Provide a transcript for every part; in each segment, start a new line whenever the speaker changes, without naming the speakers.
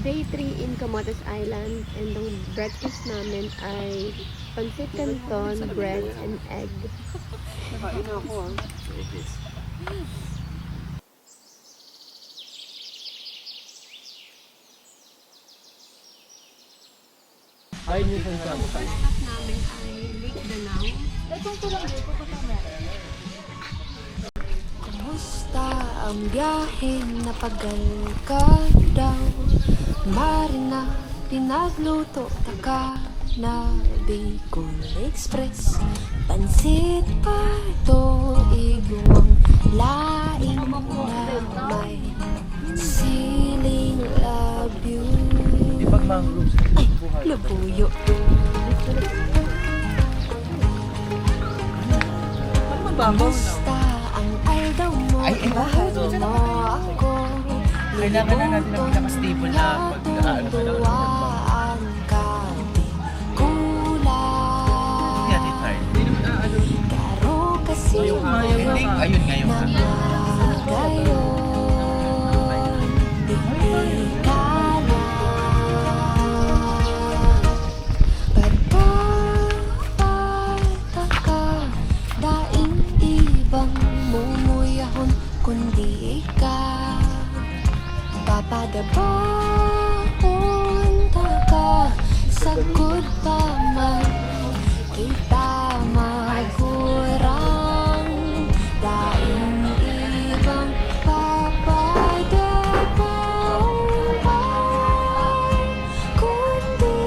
Day 3 in Camotes Island, and ang breakfast namin ay pancit canton, bread, and egg.
Nakain ako ah. Ayun yung sinasabi ko.
First stop namin ay Lake Danao.
Kumusta ang biyahe? Napagal ka daw. Marina, pinagluto taka na Bicol Express. Pansit pa to, igwang laing na may siling labyo.
Ipag mangroves.
Ay, labuyo. Kumusta ang aldaw mo? Mahal mo ako.
Kailangan na natin ng pinaka-stable na
Natutuwaan ka di kulang.
Yan, it's hard.
Karo kasi
Ayun ngayon.
na gayon. Di ka Pagkapataka, daing ibang mumuyahon kundi ikaw. Papadabon ka, sagod pa man kita magkurang. Daing ibang papadabon ay kundi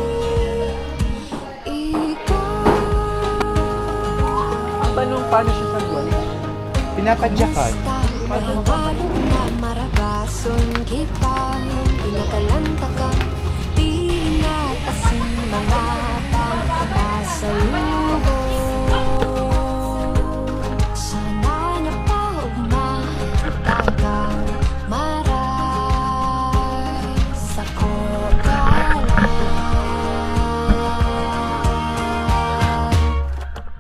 Paano siya sa buwan? Pinapadyakan.
Mahal na marabason kita, pinakalanta ka, pinatasin mga pagpasalubong. Sana napaugma tagang maray sa kokalan.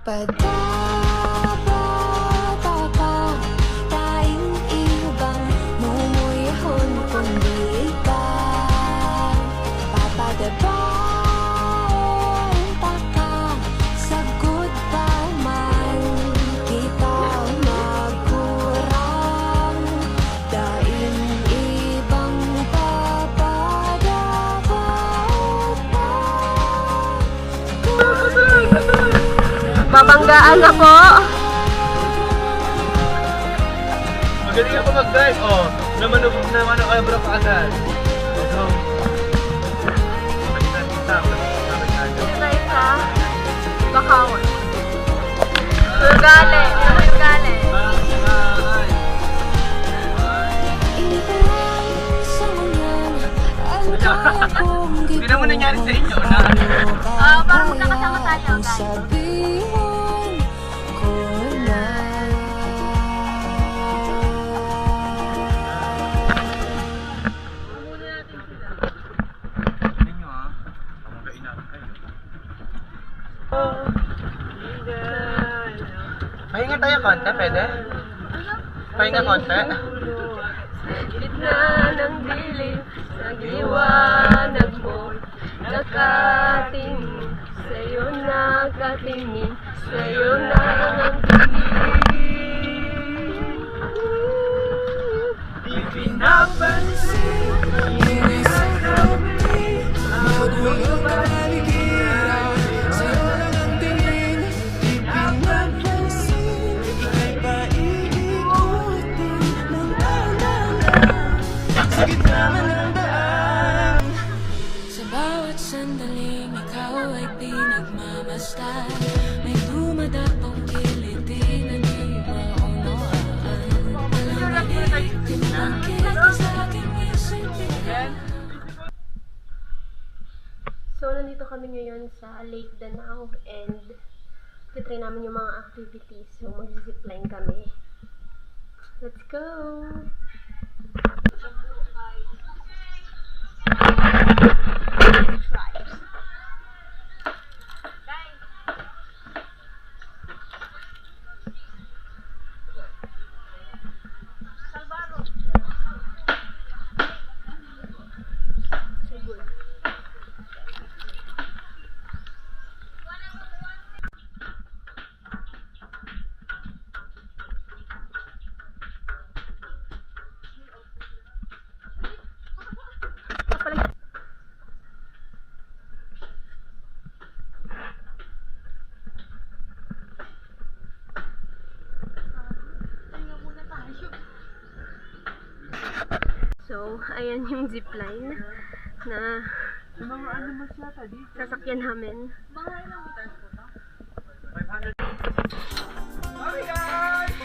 Padabata tayong ibang mumuyahon kundi ikaw. Papadabata ka, sagot pa man kita magkurang. Daing ibang
Babanggaan ako!
Magaling ako mag-drive. Oh, naman ang abra pa agad. So, palitan kita.
Right ka? Bakawan. Surgale! Surgale!
Hindi naman nangyari sa inyo na
parang magkakasama tayo, guys.
Sabihan ko na.
ninyo ha. Kamagain natin kayo. Pahinga tayo konti, pwede? Pahinga konti?
Gitna ng dilim, sa liwanag mo, nakatingin, sa'yo nakatingin, sa'yo nakatingin.
Di pinapansin, hindi sa kami, magulo paligiran, sa'yo lang ang tingin, di pinapansin, ika'y paikutin ng alam. Sa gitna man ng daan.
Sa bawat sandaling ikaw ay pinagmamasdan, may dumadapong kiliti na di maunawaan. Alam maliit din ang kita sa aking isipin.
So, nandito kami ngayon sa Lake Danao and titry namin yung mga activities. So, mag-zipline kami. Let's go! So, ayan yung zipline na
Mga ano mas yata dito?
sasakyan namin.
500. Sorry guys!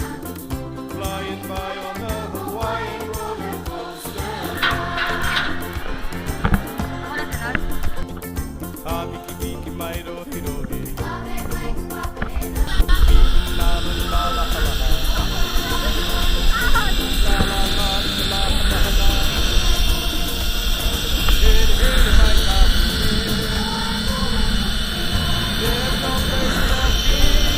Flying by on the Hawaiian roller coaster. Habiki biki mai rohi rohi. La la la la la la. La la la la la la la. Hey hey my God. There's no place like here.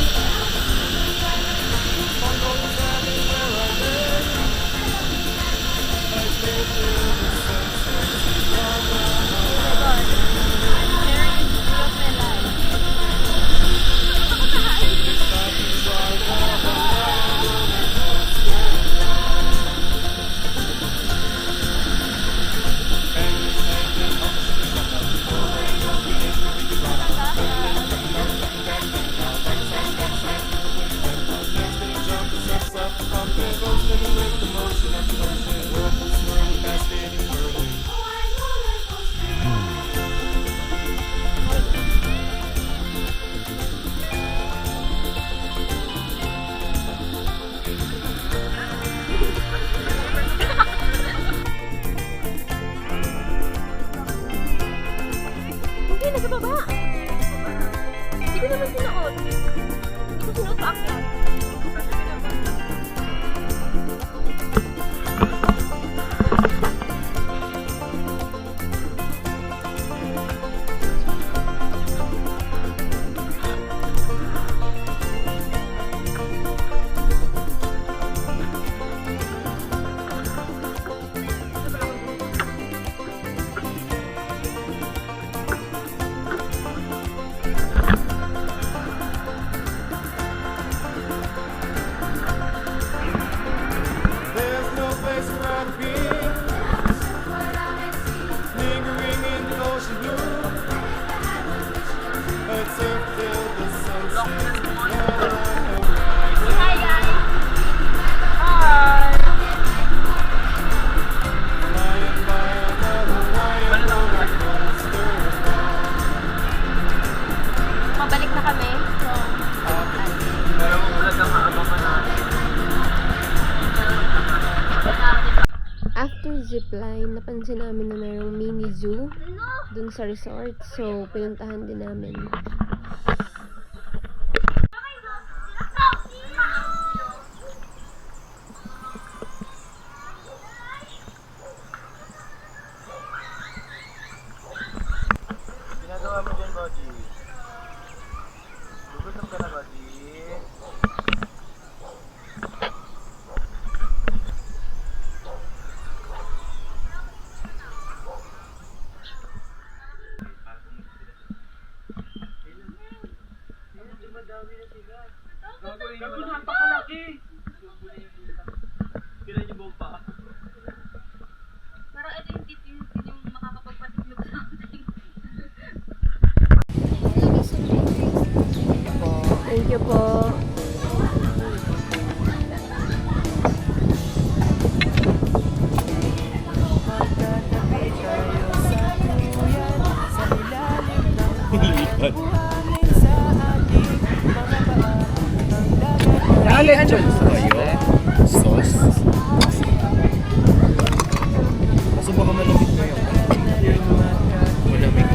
Bungalows everywhere I live. I stay till the sunset.
Hindi, nasa baba. Hindi ko naman sinuot. Hindi ko sinuot pa akyat.
There's no place where I'd be. Lingering in the ocean blue. I'd surf till the sunset.
Hi, guys.
Flying by on the Hawaiian roller coaster.
Mabalik na kami. So,
Pero wala na maabangan natin.
after zipline, napansin namin na mayroong mini zoo dun sa resort. So, pinuntahan din namin.
Ginagawa mo dyan, Boji. Gugutom ka na, Boji. Gago, napakalaki! Kailan yung buong pa?
Parang ito yung tip yung makakapagpatiklog sa akin.
Thank you po.
Lechon toyo. Sauce. Kaso baka malamig na yun. Malamig.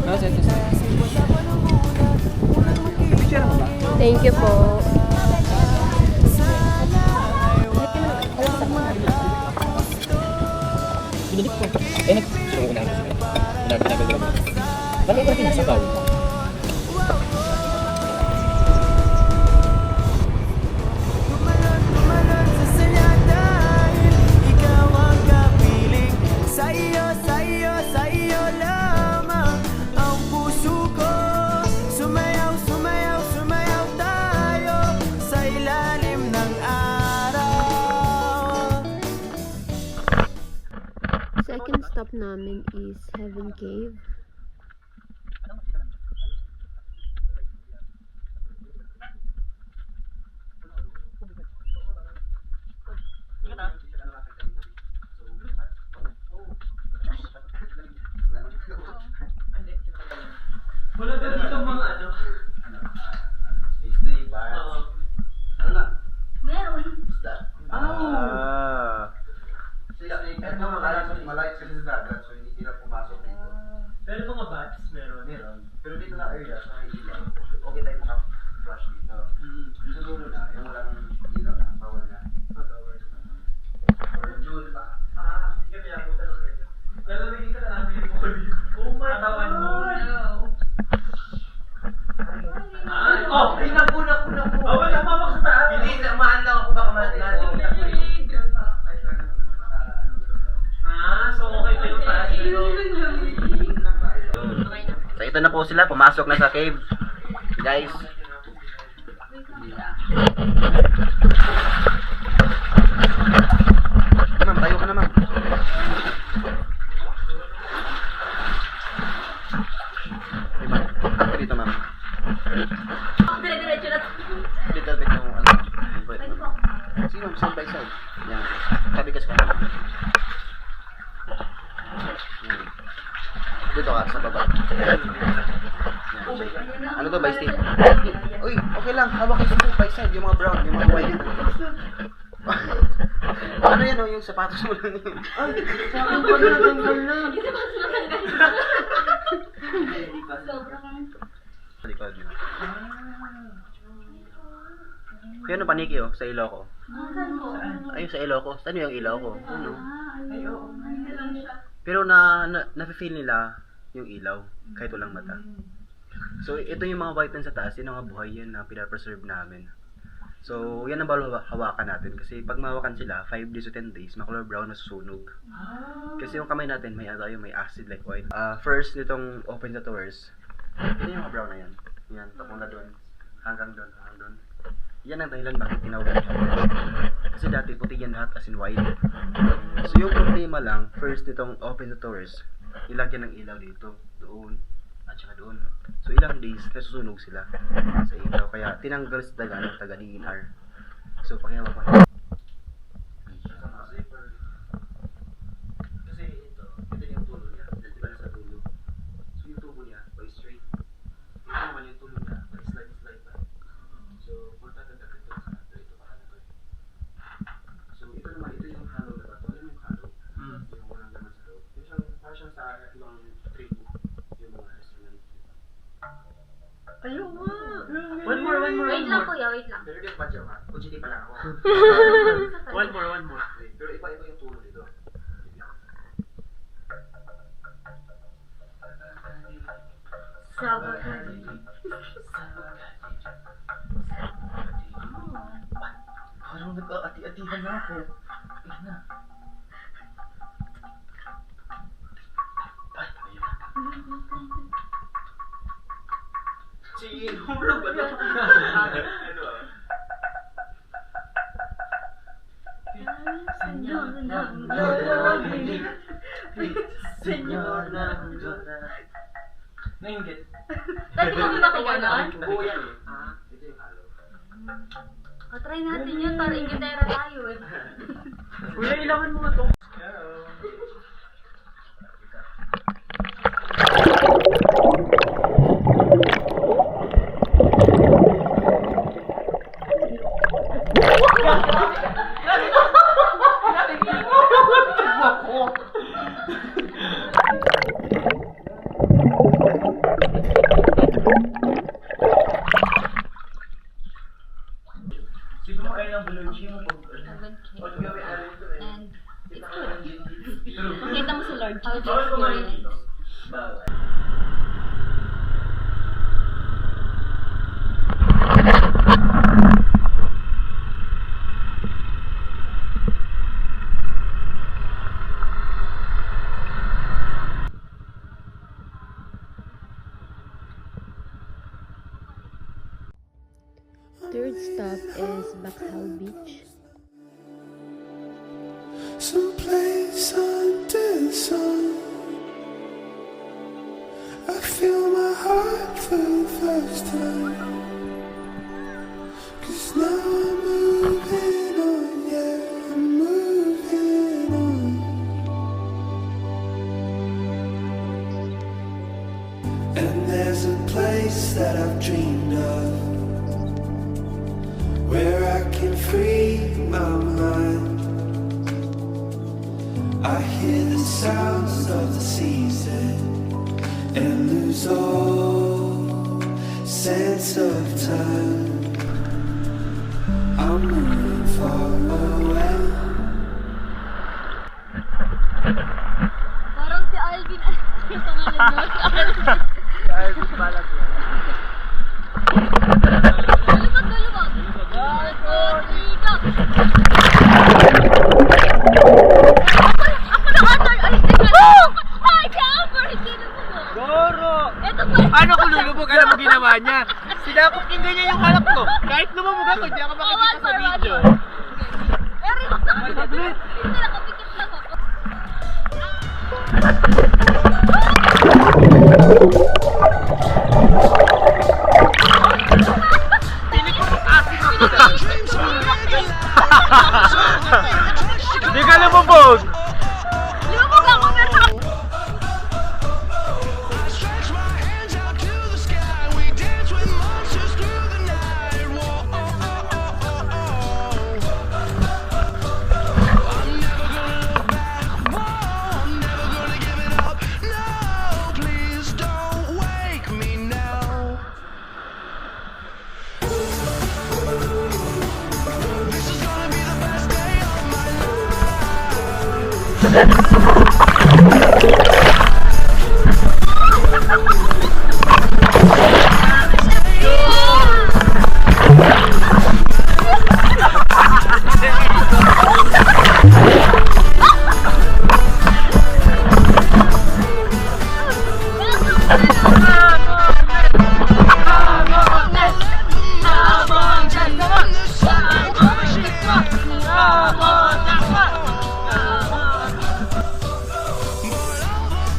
Nasa ito sa... Picture mo ba?
Thank you po.
Pinalik ko. Nagsuko ko na ako sila. Pinagagagawa mo. Bakit ka pinasabaw?
stop namin is Heaven Cave.
Wala ba dito mga ano?
Disney, bars.
Oo.
Ano na?
Meron.
Isda.
Ah.
Pero malayo kasi sa dagat, so hindi sila pumasok dito.
Pero mga bats, meron.
Meron. Pero dito na area, sa may ilaw. Okay tayo maka-brush dito. Sa dulo na, yung walang ilaw na, bawal na. Or June pa.
Hindi kami abutan ng medyo. Lalamigin ka na namin yung body. Oh my God! Oh! Ay, naku! Oh, wala mamak sa taas!
Hindi, namaan lang ako baka natin.
So okay pa yung taas nito.
So ito na po sila, pumasok na sa cave. Guys. Ma'am, tayo ka na ma'am. Okay ma'am, after dito ma'am.
Dire-diretso lang.
Little bit yung ano. Sige ma'am, side by side. Yan. Sabi ka sa kanila. Yan. Dito ka, sa baba. Yan. Ano to, by stick? Uy, okay lang. Hawak kayo sa side by side. Yung mga brown, yung mga white. Ano yan o, yung sapatos mo lang yun.
Sa akin pa natanggal na.
Sobrang...
Sa likod yun. Kaya ano paniki oh, sa ilaw ko.
Saan po?
Ayun sa ilaw ko. Saan yung ilaw ko? Ano?
Ayun. Ano lang siya?
Pero nafe-feel nila yung ilaw kahit walang mata. So ito yung mga vitamins sa taas, yun ang mga buhay yan na pinapreserve namin. So yan ang bawal hawakan natin kasi pag mahawakan sila 5 days to 10 days, makulor brown na susunog. Kasi yung kamay natin may may acid like oil. First nitong open the doors. Ito yung mga brown na yan. Yan, papunta doon. Hanggang doon. Yan ang dahilan bakit tinawag siya. Kasi dati puti yan lahat as in white. So yung problema lang, first nitong open the doors, ilagyan ng ilaw dito, doon, at saka doon. So ilang days, nasusunog sila sa ilaw. Kaya tinanggal sa taga DNR. So pakihawak ko. Kasi ito yung tulo niya. Dito ba sa tulo? So yung tubo niya, by straight. Ito naman yung tulo niya, by slide pa. So kung tatagdagan ito sa ito pa ano to. So ito naman, ito yung hollow na bato. Alam mo yung hollow? Yung walang laman sa loob. Yung parang siyang sa ibang trade yung mga restaurant.
Ayun nga! One more.
Wait lang kuya, wait lang.
Pero yung badyaw ha, kuchiti pa lang ako.
One more.
Pero iba-iba yung tulo dito. Parang nagka-ati-atihan na ako. Ayun na. Ay, ayun. Sige, humulog ba ito? Ano ah? Senyor ng Dora.
Nainggit.
Dati kami ba kaya nun?
Oo yan eh. Ito yung halo.
Try natin yun para ingitera tayo eh.
Kuya, ilawan mo nga ito. Siguro mo kailang bulunchi mo pag pag gawin ano ito eh.
And it's good. Pakita mo si Lord how to experience.
Bawal.
Third stop is Bacaw Beach.
Someplace undiscovered. the sun. I feel my heart for the first time. 'Cause now I'm moving on, yeah, I'm moving on. And there's a place that I've dreamed of, where I can free my mind. I hear the sounds of the season and lose all sense of time. I'm moving far away.
Parang si Alvin. Yung pangalan mo, si Alvin.
Alvin Balag.
Dalubag, dalubag. Ako, tiga. Ako na ata. Ay, tiga. Ay, si Amber. Hindi na mo.
Goro!
Ito pa.
Ano ko lulubog? Alam mo ginawa niya? Sinakop yung ganyan yung harap ko. Kahit lumamog ako, hindi ako makikita sa video.
Pero yung
Saglit.
hindi lang, kapikit lang ako.
Pinig ko kasi ako. Hindi ka lumubog.
Lumabog ako, pero
I stretch my hands out to the sky. We dance with monsters through the night. Whoa, I'm never gonna look back. Whoa, I'm never gonna give it up. No, please don't wake me now. This is gonna be the best day of my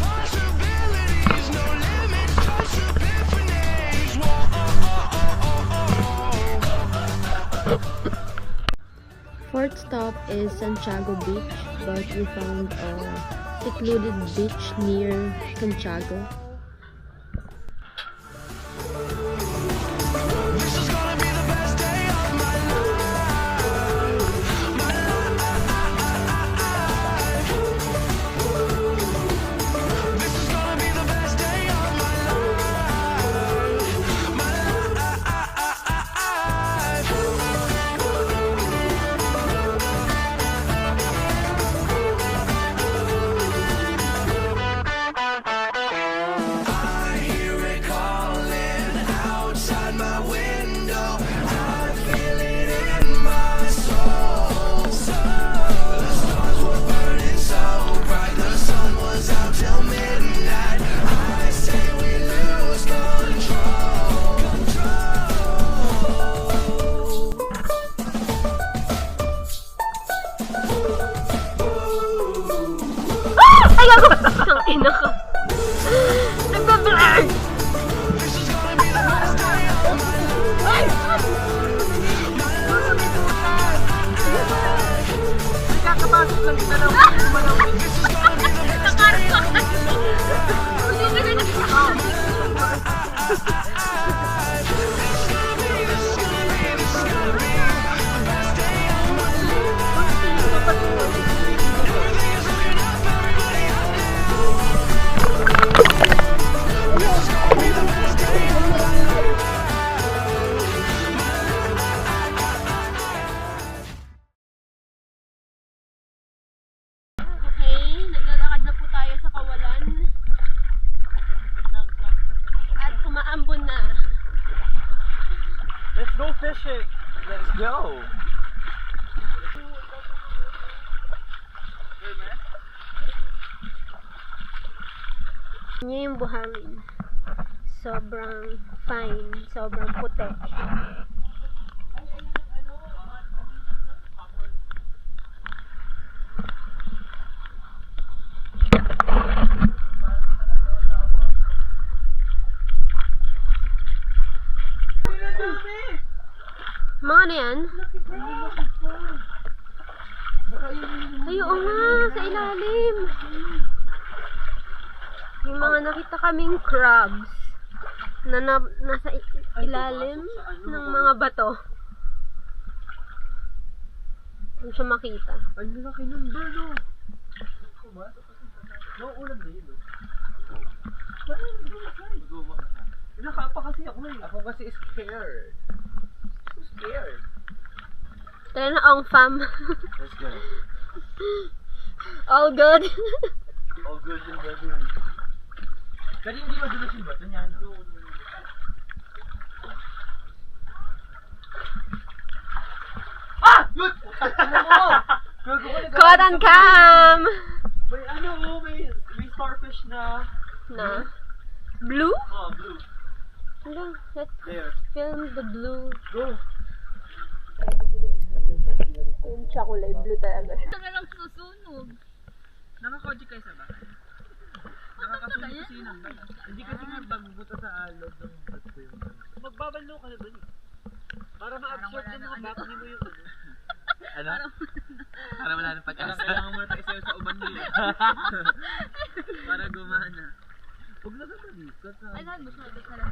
possibilities, no limits, just epiphanies.
Fourth stop is Santiago Beach, but we found a secluded beach near Santiago.
This is gonna be the best day of my life. This is gonna be the best day of my life. I hear it calling outside my window. I feel it in my soul. The stars were burning so bright. The sun was out till midnight. I say we lose control.
Ay, ako! Ang ina ko. Nagbablur!
This is gonna be the best day of my
Kakapasok lang kita lang.
Okay, naglalakad na po tayo sa kawalan. At umaambon na.
Let's go fishing. Let's go.
Niya yung buhangin. Sobrang fine, sobrang puti. ano yan? Ay, oo nga, sa ilalim. May mga nakita kaming crabs na, nasa ilalim ng mga bato. Hindi siya makita.
Ang laki nun, Berno. Nauulan na yun, Nakapa kasi ako eh. Ako kasi scared. So scared.
Tayo na ang fam.
Let's go.
All good.
Oh, good yung baby. Pero hindi madulas yung bato niya, no? Ah! Yun!
Caught on cam!
May ano, may starfish na...
Na? Blue?
Oh, blue.
Hanggang, let's
There.
film the blue.
Go.
Yung chocolate blue talaga siya.
Ito na lang susunog.
Nakakodyo kayo sa bahay? Nakakasunod kasi yun ang balat. Hindi kasi nga bagubuto sa alog ng bato yung balat. Magbabalo ka na doon eh. Para ma-absorb ng mga bakni mo yung ano. Ano? Para wala nang pag-asa. Kailangan mo na tayo sa uban nila. Para gumana. Huwag na ka dito.
Ay, saan masyado ka lang.